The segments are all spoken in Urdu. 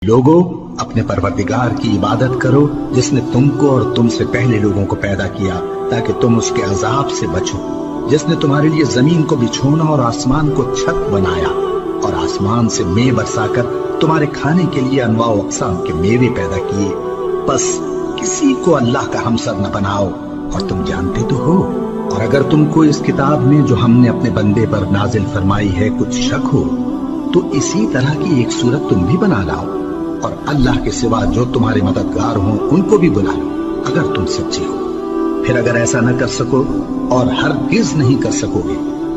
لوگوں، اپنے پروردگار کی عبادت کرو جس نے تم کو اور تم سے پہلے لوگوں کو پیدا کیا تاکہ تم اس کے عذاب سے بچو، جس نے تمہارے لیے زمین کو بچھونا اور آسمان کو چھت بنایا اور آسمان سے مے برسا کر تمہارے کھانے کے لیے انواع و اقسام کے میوے پیدا کیے۔ بس کسی کو اللہ کا ہمسر نہ بناؤ، اور تم جانتے تو ہو۔ اور اگر تم کو اس کتاب میں جو ہم نے اپنے بندے پر نازل فرمائی ہے کچھ شک ہو تو اسی طرح کی ایک صورت تم بھی بنا لاؤ، اور اللہ کے سوا جو تمہارے مددگار ہوں ان کو بھی بلا لو اگر تم سچے ہو۔ پھر اگر ایسا نہ کر سکو اور ہرگز نہیں کر سکو گے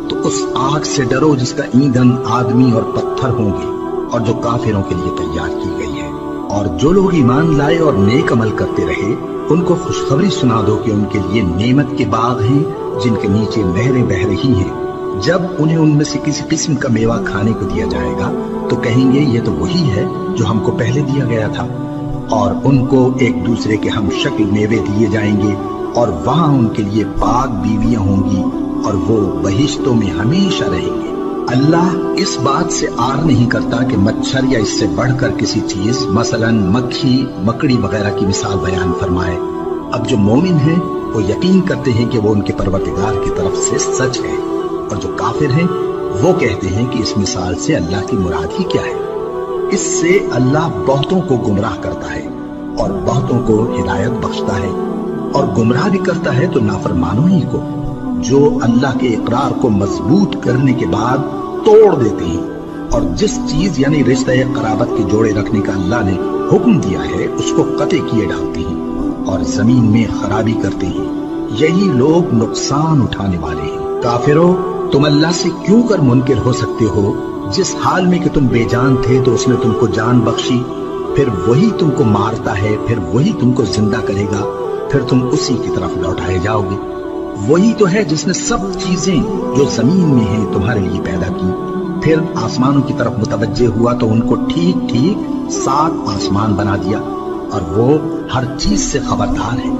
تو اس آگ سے ڈرو جس کا ایندھن آدمی اور پتھر ہوں گے اور جو کافروں کے لیے تیار کی گئی ہے۔ اور جو لوگ ایمان لائے اور نیک عمل کرتے رہے ان کو خوشخبری سنا دو کہ ان کے لیے نعمت کے باغ ہیں جن کے نیچے نہریں بہہ رہی ہیں۔ جب انہیں ان میں سے کسی قسم کا میوہ کھانے کو دیا جائے گا تو کہیں گے یہ تو وہی ہے جو ہم کو پہلے دیا گیا تھا، اور ان کو ایک دوسرے کے ہم شکل میوے دیے جائیں گے، اور وہاں ان کے لیے پاک بیویاں ہوں گی اور وہ بہشتوں میں ہمیشہ رہیں گے۔ اللہ اس بات سے آر نہیں کرتا کہ مچھر یا اس سے بڑھ کر کسی چیز مثلا مکھی، مکڑی وغیرہ کی مثال بیان فرمائے۔ اب جو مومن ہیں وہ یقین کرتے ہیں کہ وہ ان کے پروردگار کی طرف سے سچ ہے، اور جو کافر ہیں وہ کہتے ہیں کہ اس مثال سے اللہ کی مراد ہی کیا ہے۔ اس سے اللہ بہتوں کو گمراہ کرتا ہے اور بہتوں کو ہدایت بخشتا ہے، اور گمراہ بھی کرتا ہے تو نافرمانوں ہی کو، جو اللہ کے اقرار کو مضبوط کرنے کے بعد توڑ دیتے ہیں، اور جس چیز یعنی رشتہ قرابت کے جوڑے رکھنے کا اللہ نے حکم دیا ہے اس کو قطع کیے ڈالتے ہیں اور زمین میں خرابی کرتے ہیں۔ یہی لوگ نقصان اٹھانے والے ہیں۔ کافروں، تم اللہ سے کیوں کر منکر ہو سکتے ہو؟ جس حال میں کہ تم بے جان تھے تو اس نے تم کو جان بخشی، پھر وہی تم کو مارتا ہے، پھر وہی تم کو زندہ کرے گا، پھر تم اسی کی طرف لوٹائے جاؤ گے۔ وہی تو ہے جس نے سب چیزیں جو زمین میں ہیں تمہارے لیے پیدا کی، پھر آسمانوں کی طرف متوجہ ہوا تو ان کو ٹھیک ٹھیک 7 آسمان بنا دیا، اور وہ ہر چیز سے خبردار ہے۔